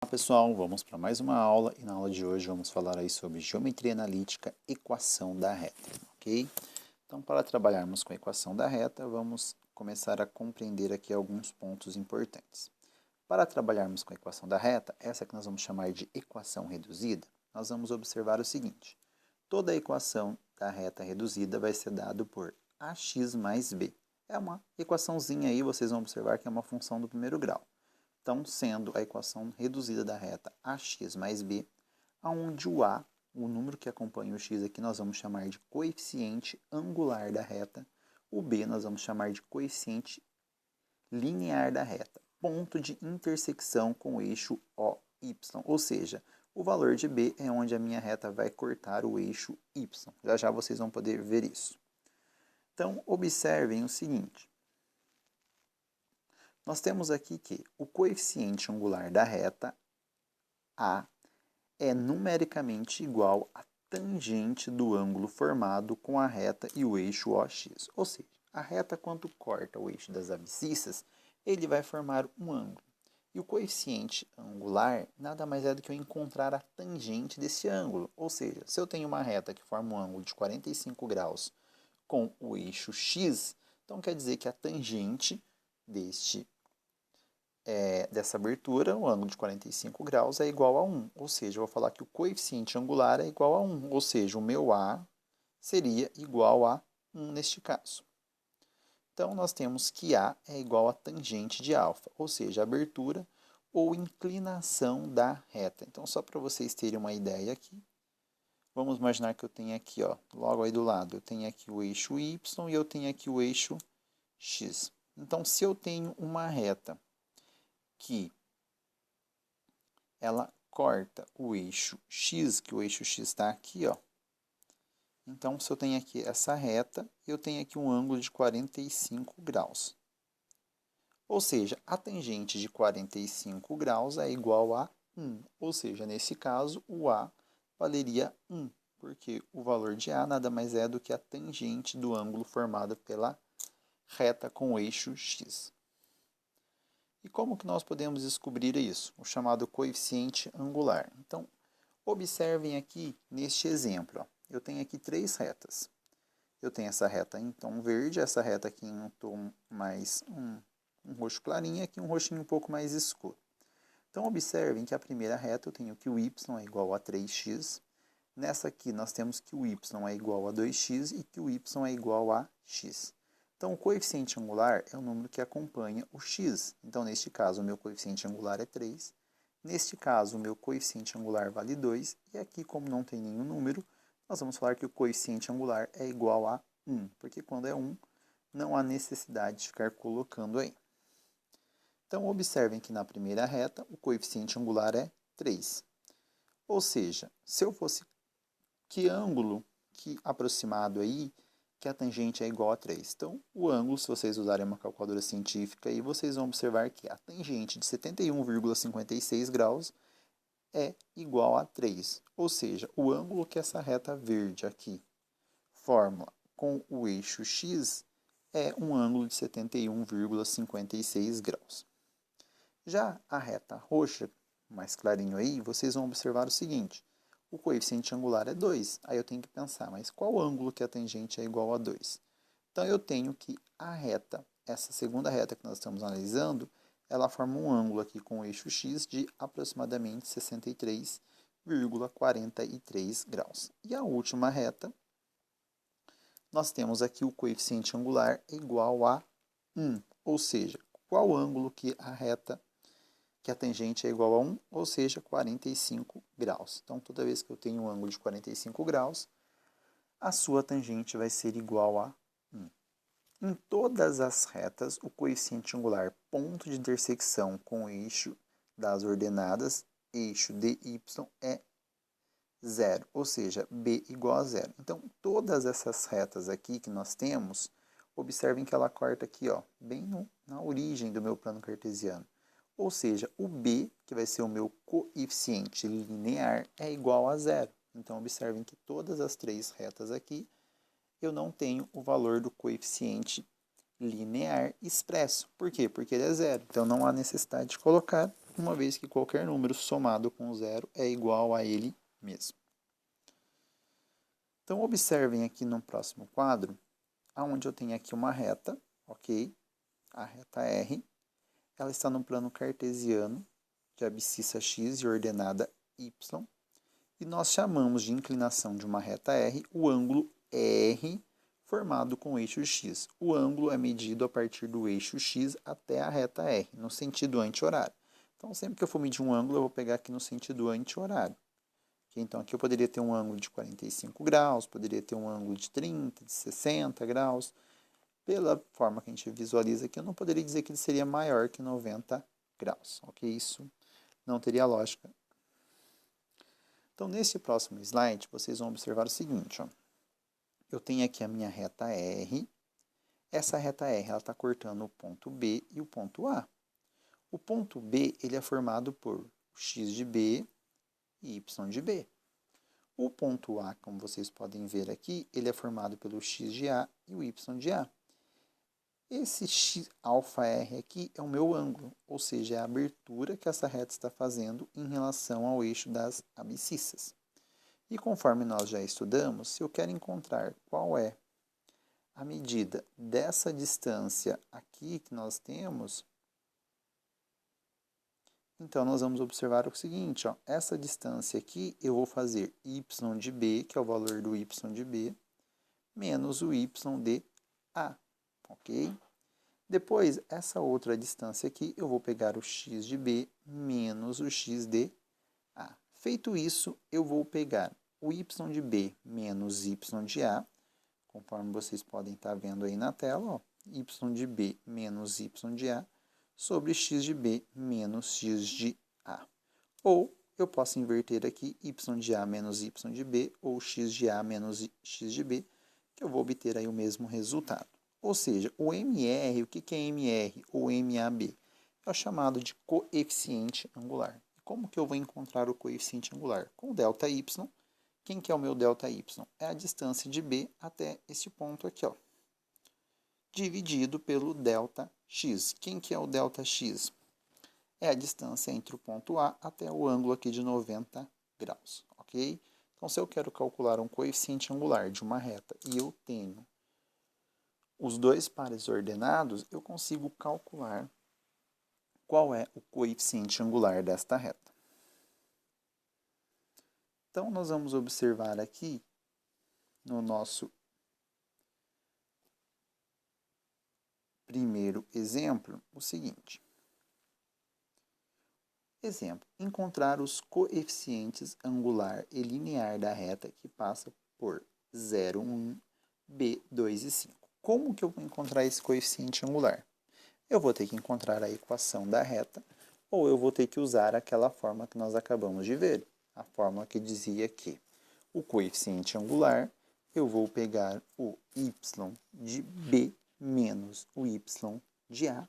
Olá pessoal, vamos para mais uma aula e na aula de hoje vamos falar aí sobre geometria analítica, equação da reta, ok? Então para trabalharmos com a equação da reta, vamos começar a compreender aqui alguns pontos importantes. Para trabalharmos com a equação da reta, essa que nós vamos chamar de equação reduzida, nós vamos observar o seguinte: toda a equação da reta reduzida vai ser dada por ax mais b. É uma equaçãozinha aí, vocês vão observar que é uma função do primeiro grau. Então, sendo a equação reduzida da reta ax mais b, onde o a, o número que acompanha o x aqui, nós vamos chamar de coeficiente angular da reta, o b nós vamos chamar de coeficiente linear da reta, ponto de intersecção com o eixo OY, ou seja, o valor de b é onde a minha reta vai cortar o eixo y. Já já vocês vão poder ver isso. Então, observem o seguinte. Nós temos aqui que o coeficiente angular da reta A é numericamente igual à tangente do ângulo formado com a reta e o eixo OX. Ou seja, a reta quando corta o eixo das abscissas, ele vai formar um ângulo. E o coeficiente angular nada mais é do que eu encontrar a tangente desse ângulo. Ou seja, se eu tenho uma reta que forma um ângulo de 45 graus com o eixo X, então quer dizer que a tangente dessa abertura, o ângulo de 45 graus é igual a 1. Ou seja, eu vou falar que o coeficiente angular é igual a 1. Ou seja, o meu A seria igual a 1 neste caso. Então, nós temos que A é igual a tangente de alfa, ou seja, a abertura ou inclinação da reta. Então, só para vocês terem uma ideia aqui, vamos imaginar que eu tenho aqui, ó, logo aí do lado, eu tenho aqui o eixo Y e eu tenho aqui o eixo X. Então, se eu tenho uma reta que ela corta o eixo X, que o eixo X está aqui, ó. Então, se eu tenho aqui essa reta, eu tenho aqui um ângulo de 45 graus. Ou seja, a tangente de 45 graus é igual a 1. Ou seja, nesse caso, o A valeria 1, porque o valor de A nada mais é do que a tangente do ângulo formado pela reta com o eixo X. E como que nós podemos descobrir isso? O chamado coeficiente angular. Então, observem aqui neste exemplo. Ó. Eu tenho aqui três retas. Eu tenho essa reta em tom verde, essa reta aqui em um tom mais um roxo clarinho, aqui um roxinho um pouco mais escuro. Então, observem que a primeira reta eu tenho que o y é igual a 3x. Nessa aqui nós temos que o y é igual a 2x e que o y é igual a x. Então, o coeficiente angular é o número que acompanha o x. Então, neste caso, o meu coeficiente angular é 3. Neste caso, o meu coeficiente angular vale 2. E aqui, como não tem nenhum número, nós vamos falar que o coeficiente angular é igual a 1. Porque quando é 1, não há necessidade de ficar colocando aí. Então, observem que na primeira reta, o coeficiente angular é 3. Ou seja, se eu fosse que ângulo que aproximado aí, que a tangente é igual a 3. Então, o ângulo, se vocês usarem uma calculadora científica, aí vocês vão observar que a tangente de 71,56 graus é igual a 3. Ou seja, o ângulo que essa reta verde aqui forma com o eixo X é um ângulo de 71,56 graus. Já a reta roxa, mais clarinho aí, vocês vão observar o seguinte: o coeficiente angular é 2. Aí eu tenho que pensar, mas qual ângulo que a tangente é igual a 2? Então, eu tenho que a reta, essa segunda reta que nós estamos analisando, ela forma um ângulo aqui com o eixo X de aproximadamente 63,43 graus. E a última reta, nós temos aqui o coeficiente angular igual a 1. Ou seja, qual ângulo que a tangente é igual a 1, ou seja, 45 graus. Então, toda vez que eu tenho um ângulo de 45 graus, a sua tangente vai ser igual a 1. Em todas as retas, o coeficiente angular ponto de intersecção com o eixo das ordenadas, eixo DY, é 0, ou seja, B igual a 0. Então, todas essas retas aqui que nós temos, observem que ela corta aqui, ó, bem na origem do meu plano cartesiano. Ou seja, o B, que vai ser o meu coeficiente linear, é igual a 0. Então, observem que todas as três retas aqui, eu não tenho o valor do coeficiente linear expresso. Por quê? Porque ele é 0. Então, não há necessidade de colocar. uma vez que qualquer número somado com 0 é igual a ele mesmo. Então, observem aqui no próximo quadro, onde eu tenho aqui uma reta, ok? A reta R, ela está no plano cartesiano de abscissa x e ordenada y, e nós chamamos de inclinação de uma reta R o ângulo R formado com o eixo x. O ângulo é medido a partir do eixo x até a reta R, no sentido anti-horário. Então, sempre que eu for medir um ângulo, eu vou pegar aqui no sentido anti-horário. Então, aqui eu poderia ter um ângulo de 45 graus, poderia ter um ângulo de 30, de 60 graus. Pela forma que a gente visualiza aqui, eu não poderia dizer que ele seria maior que 90 graus, ok? Isso não teria lógica. Então, nesse próximo slide, vocês vão observar o seguinte, ó. Eu tenho aqui a minha reta R. Essa reta R está cortando o ponto B e o ponto A. O ponto B ele é formado por x de B e y de B. O ponto A, como vocês podem ver aqui, ele é formado pelo x de A e o y de A. Esse x alfa R aqui é o meu ângulo, ou seja, é a abertura que essa reta está fazendo em relação ao eixo das abscissas. E conforme nós já estudamos, se eu quero encontrar qual é a medida dessa distância aqui que nós temos, então nós vamos observar o seguinte, ó, essa distância aqui eu vou fazer y de B, que é o valor do y de B, menos o y de A, ok? Depois, essa outra distância aqui, eu vou pegar o x de B menos o x de A. Feito isso, eu vou pegar o y de B menos y de A, conforme vocês podem estar vendo aí na tela, ó, y de B menos y de A, sobre x de B menos x de A. Ou eu posso inverter aqui y de A menos y de B, ou x de A menos x de B, que eu vou obter aí o mesmo resultado. Ou seja, o MR, o que é MR ou MAB? É o chamado de coeficiente angular. Como que eu vou encontrar o coeficiente angular? Com o ΔY. Quem que é o meu ΔY? É a distância de B até esse ponto aqui, ó, dividido pelo ΔX. Quem que é o ΔX? É a distância entre o ponto A até o ângulo aqui de 90 graus, ok? Então, se eu quero calcular um coeficiente angular de uma reta e eu tenho os dois pares ordenados, eu consigo calcular qual é o coeficiente angular desta reta. Então, nós vamos observar aqui no nosso primeiro exemplo o seguinte. Exemplo, encontrar os coeficientes angular e linear da reta que passa por 0, 1, B, 2 e 5. Como que eu vou encontrar esse coeficiente angular? Eu vou ter que encontrar a equação da reta, ou eu vou ter que usar aquela fórmula que nós acabamos de ver. A fórmula que dizia que o coeficiente angular, eu vou pegar o y de B menos o y de A,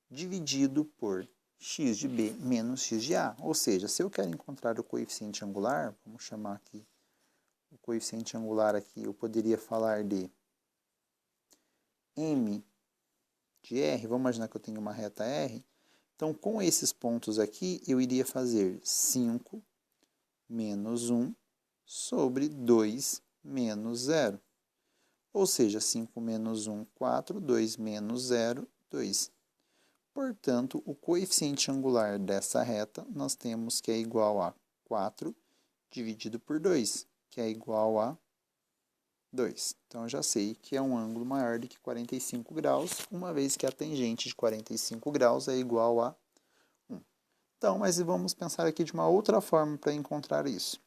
dividido por x de B menos x de A. Ou seja, se eu quero encontrar o coeficiente angular, vamos chamar aqui, o coeficiente angular aqui, eu poderia falar de M de R, vamos imaginar que eu tenho uma reta R, então com esses pontos aqui, eu iria fazer 5 menos 1 sobre 2 menos 0. Ou seja, 5 menos 1, 4, 2 menos 0, 2. Portanto, o coeficiente angular dessa reta, nós temos que é igual a 4 dividido por 2, que é igual a 2. Então, eu já sei que é um ângulo maior do que 45 graus, uma vez que a tangente de 45 graus é igual a 1. Então, mas vamos pensar aqui de uma outra forma para encontrar isso.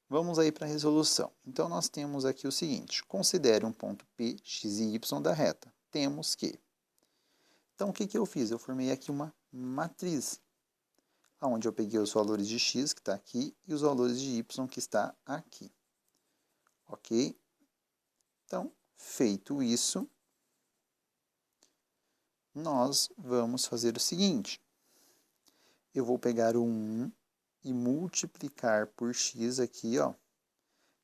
Vamos aí para a resolução. Então, nós temos aqui o seguinte. Considere um ponto P, X e Y da reta. Temos que... Então, o que eu fiz? Eu formei aqui uma matriz, onde eu peguei os valores de X, que está aqui, e os valores de Y, que está aqui. Ok? Então, feito isso, nós vamos fazer o seguinte. Eu vou pegar o 1 e multiplicar por x aqui, ó.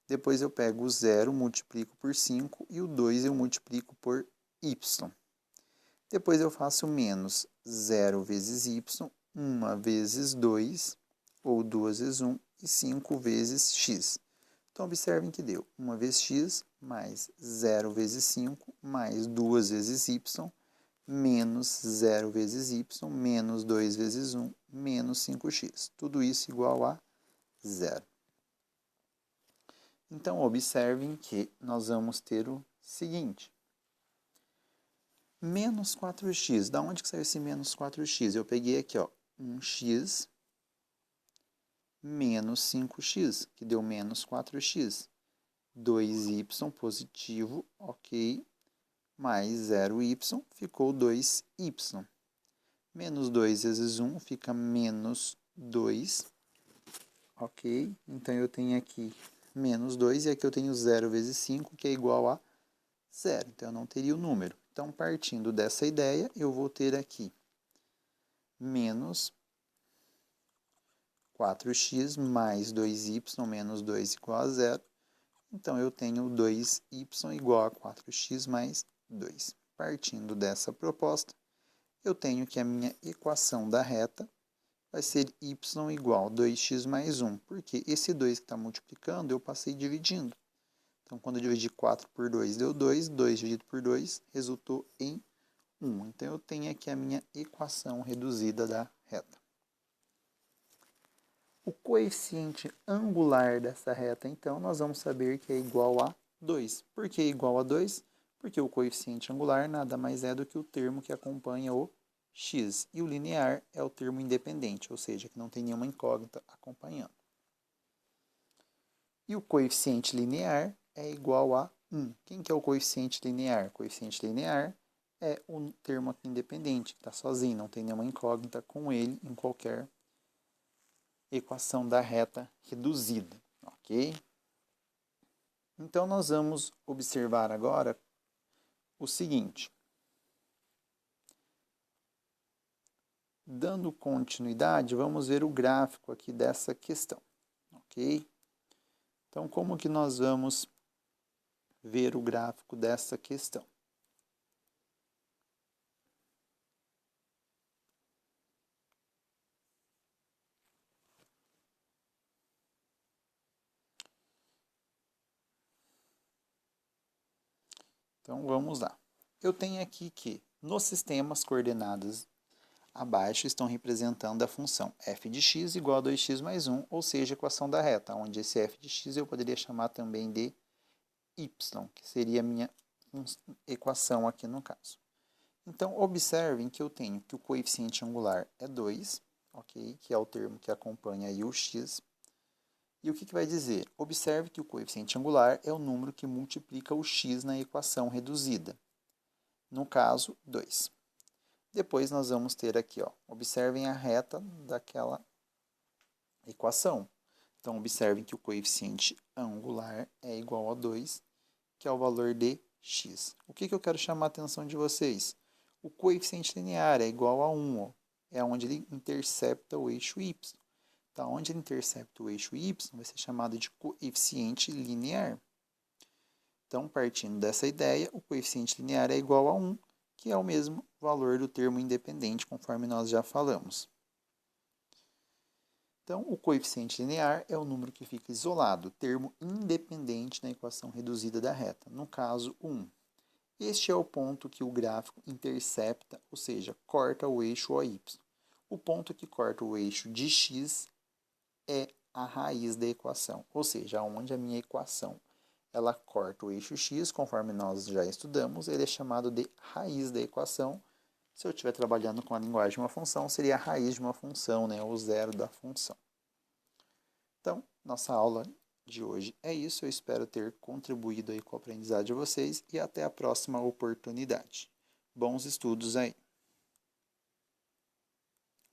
Depois eu pego o 0, multiplico por 5 e o 2 eu multiplico por y. Depois eu faço menos 0 vezes y, 1 vezes 2, ou 2 vezes 1, e 5 vezes x. Então, observem que deu 1 vezes x, mais 0 vezes 5, mais 2 vezes y, menos 0 vezes y, menos 2 vezes 1, menos 5x. Tudo isso igual a 0. Então, observem que nós vamos ter o seguinte. Menos 4x. Da onde que saiu esse menos 4x? Eu peguei aqui, ó, 1x menos 5x, que deu menos 4x. 2y positivo, ok, mais 0y, ficou 2y. Menos 2 vezes 1 fica menos 2, ok? Então, eu tenho aqui menos 2 e aqui eu tenho 0 vezes 5, que é igual a 0. Então, eu não teria o número. Então, partindo dessa ideia, eu vou ter aqui menos 4x mais 2y menos 2 igual a 0. Então, eu tenho 2y igual a 4x mais 2. Partindo dessa proposta, eu tenho que a minha equação da reta vai ser y igual a 2x mais 1, porque esse 2 que está multiplicando, eu passei dividindo. Então, quando eu dividi 4 por 2, deu 2. 2 dividido por 2 resultou em 1. Então, eu tenho aqui a minha equação reduzida da reta. O coeficiente angular dessa reta, então, nós vamos saber que é igual a 2. Por que igual a 2? Porque o coeficiente angular nada mais é do que o termo que acompanha o x. E o linear é o termo independente, ou seja, que não tem nenhuma incógnita acompanhando. E o coeficiente linear é igual a 1. Quem que é o coeficiente linear? O coeficiente linear é o termo aqui independente, que está sozinho, não tem nenhuma incógnita com ele em qualquer equação da reta reduzida, ok? Então, nós vamos observar agora o seguinte. Dando continuidade, vamos ver o gráfico aqui dessa questão, ok? Então, como que nós vamos ver o gráfico dessa questão? Então, vamos lá. Eu tenho aqui que nos sistemas coordenadas abaixo estão representando a função f de x igual a 2x mais 1, ou seja, a equação da reta, onde esse f de x eu poderia chamar também de y, que seria a minha equação aqui no caso. Então, observem que eu tenho que o coeficiente angular é 2, ok? Que é o termo que acompanha aí o x. E o que vai dizer? Observe que o coeficiente angular é o número que multiplica o x na equação reduzida. No caso, 2. Depois nós vamos ter aqui, ó, observem a reta daquela equação. Então, observem que o coeficiente angular é igual a 2, que é o valor de x. O que eu quero chamar a atenção de vocês? O coeficiente linear é igual a 1, ó, é onde ele intercepta o eixo y. Então, onde ele intercepta o eixo y, vai ser chamado de coeficiente linear. Então, partindo dessa ideia, o coeficiente linear é igual a 1, que é o mesmo valor do termo independente, conforme nós já falamos. Então, o coeficiente linear é o número que fica isolado, termo independente na equação reduzida da reta, no caso 1. Este é o ponto que o gráfico intercepta, ou seja, corta o eixo OY. O ponto que corta o eixo de x é a raiz da equação, ou seja, onde a minha equação ela corta o eixo x, conforme nós já estudamos, ele é chamado de raiz da equação. Se eu estiver trabalhando com a linguagem de uma função, seria a raiz de uma função, né, o zero da função. Então, nossa aula de hoje é isso. Eu espero ter contribuído aí com o aprendizado de vocês e até a próxima oportunidade. Bons estudos aí!